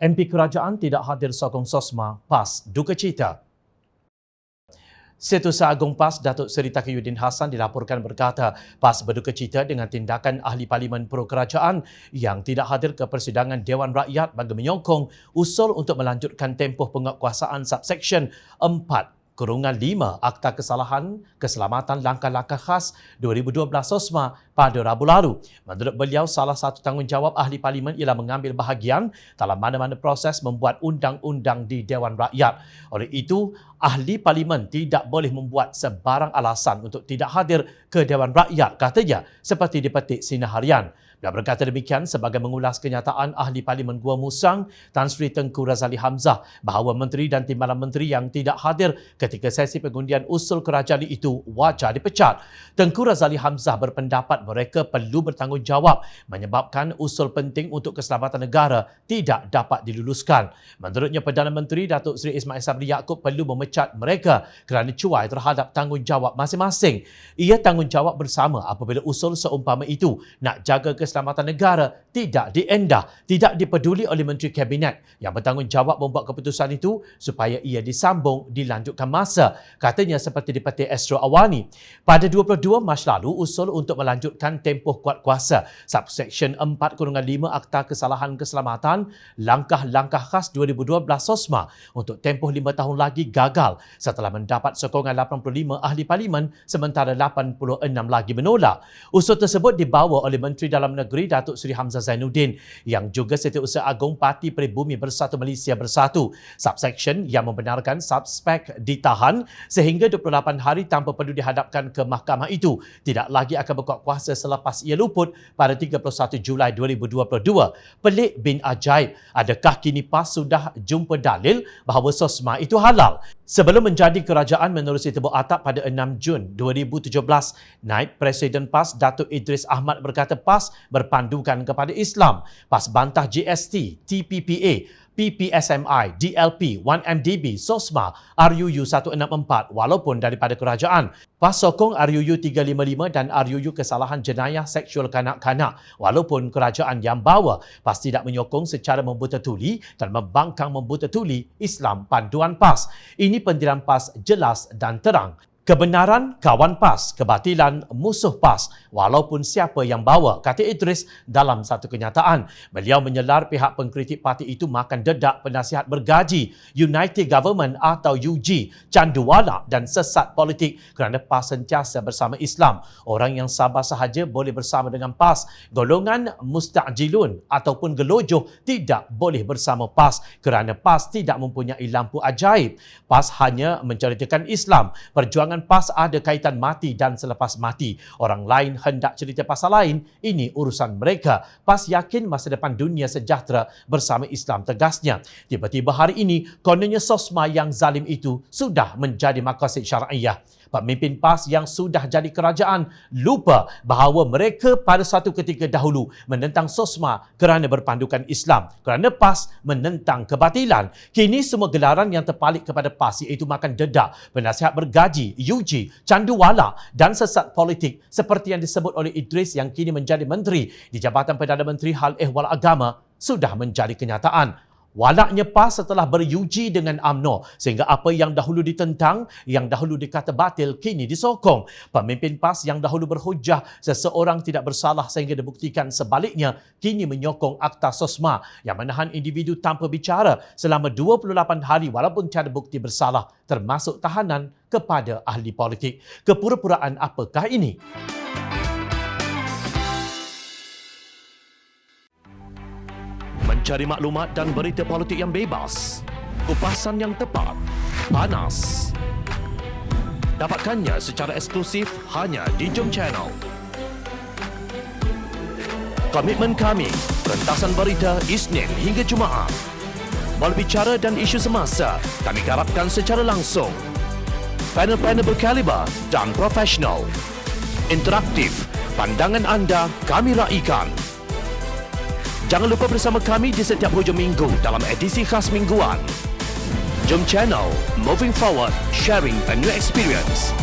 MP Kerajaan tidak hadir sokong SOSMA, PAS duka cita. Setiausaha Agung PAS Datuk Seri Taqiyuddin Hassan dilaporkan berkata PAS berduka cita dengan tindakan Ahli Parlimen Pro Kerajaan yang tidak hadir ke persidangan Dewan Rakyat bagi menyokong usul untuk melanjutkan tempoh penguatkuasaan subsection 4/5 Akta Keselamatan Langkah-Langkah Khas 2012 SOSMA pada Rabu lalu. Menurut beliau, salah satu tanggungjawab Ahli Parlimen ialah mengambil bahagian dalam mana-mana proses membuat undang-undang di Dewan Rakyat. Oleh itu, Ahli Parlimen tidak boleh membuat sebarang alasan untuk tidak hadir ke Dewan Rakyat, katanya, seperti dipetik Sinar Harian. Beliau berkata demikian sebagai mengulas kenyataan Ahli Parlimen Gua Musang, Tan Sri Tengku Razali Hamzah, bahawa menteri dan timbalan menteri yang tidak hadir ketika sesi pengundian usul kerajaan itu wajar dipecat. Tengku Razali Hamzah berpendapat mereka perlu bertanggungjawab menyebabkan usul penting untuk keselamatan negara tidak dapat diluluskan. Menurutnya, Perdana Menteri Datuk Seri Ismail Sabri Yaakob perlu memecat mereka kerana cuai terhadap tanggungjawab masing-masing. Ia tanggungjawab bersama apabila usul seumpama itu nak jaga keselamatan negara tidak diendah, tidak dipeduli oleh Menteri Kabinet yang bertanggungjawab membuat keputusan itu supaya ia disambung dilanjutkan masa, katanya seperti dipetik Astro Awani. Pada 22 Mac lalu, usul untuk melanjutkan tempoh kuat kuasa subsection 4/5 Akta Keselamatan Langkah-Langkah Khas 2012 SOSMA untuk tempoh 5 tahun lagi gagal setelah mendapat sokongan 85 Ahli Parlimen sementara 86 lagi menolak. Usul tersebut dibawa oleh Menteri Dalam Negeri Datuk Seri Hamzah Zainuddin yang juga Setiausaha Agung Parti Peribumi Bersatu Malaysia Bersatu. Subsection yang membenarkan suspek ditahan sehingga 28 hari tanpa perlu dihadapkan ke mahkamah itu tidak lagi akan berkuat kuasa selepas ia luput pada 31 Julai 2022. Pelik bin ajaib, adakah kini PAS sudah jumpa dalil bahawa SOSMA itu halal? Sebelum menjadi kerajaan menerusi tebuk atap pada 6 Jun 2017, Naib Presiden PAS Datuk Idris Ahmad berkata PAS berpandukan kepada Islam. PAS bantah GST, TPPA, PPSMI, DLP, 1MDB, SOSMA, RUU 164 walaupun daripada kerajaan. PAS sokong RUU 355 dan RUU Kesalahan Jenayah Seksual Kanak-Kanak walaupun kerajaan yang bawa. PAS tidak menyokong secara membuta tuli dan membangkang membuta tuli Islam panduan PAS. Ini pendirian PAS jelas dan terang. Kebenaran kawan PAS, kebatilan musuh PAS walaupun siapa yang bawa, kata Idris dalam satu kenyataan. Beliau menyelar pihak pengkritik parti itu makan dedak penasihat bergaji United Government atau UG, canduwala dan sesat politik kerana PAS sentiasa bersama Islam. Orang yang sabar sahaja boleh bersama dengan PAS. Golongan mustajilun ataupun gelojoh tidak boleh bersama PAS kerana PAS tidak mempunyai lampu ajaib. PAS hanya menceritakan Islam. Perjuangan PAS ada kaitan mati dan selepas mati. Orang lain hendak cerita pasal lain, ini urusan mereka. PAS yakin masa depan dunia sejahtera bersama Islam, tegasnya. Tiba-tiba hari ini, kononnya SOSMA yang zalim itu sudah menjadi maqasid syar'iyah. Pemimpin PAS yang sudah jadi kerajaan lupa bahawa mereka pada satu ketika dahulu menentang SOSMA kerana berpandukan Islam, kerana PAS menentang kebatilan. Kini semua gelaran yang terpalit kepada PAS iaitu makan dedak, penasihat bergaji, UG, canduwala dan sesat politik seperti yang disebut oleh Idris yang kini menjadi menteri di Jabatan Perdana Menteri Hal Ehwal Agama sudah menjadi kenyataan. Walaknya PAS setelah beruji dengan UMNO sehingga apa yang dahulu ditentang, yang dahulu dikata batil, kini disokong. Pemimpin PAS yang dahulu berhujah seseorang tidak bersalah sehingga dibuktikan sebaliknya, kini menyokong Akta SOSMA yang menahan individu tanpa bicara selama 28 hari walaupun tiada bukti bersalah, termasuk tahanan kepada ahli politik. Kepura-puraan apakah ini? Mencari maklumat dan berita politik yang bebas, kupasan yang tepat, panas. Dapatkannya secara eksklusif hanya di Jom Channel. Komitmen kami, rentasan berita Isnin hingga Jumaat. Berbicara dan isu semasa, kami garapkan secara langsung. Panel-panel berkaliber dan profesional. Interaktif, pandangan anda kami raikan. Jangan lupa bersama kami di setiap hujung minggu dalam edisi khas mingguan. Jom Channel, moving forward, sharing a new experience.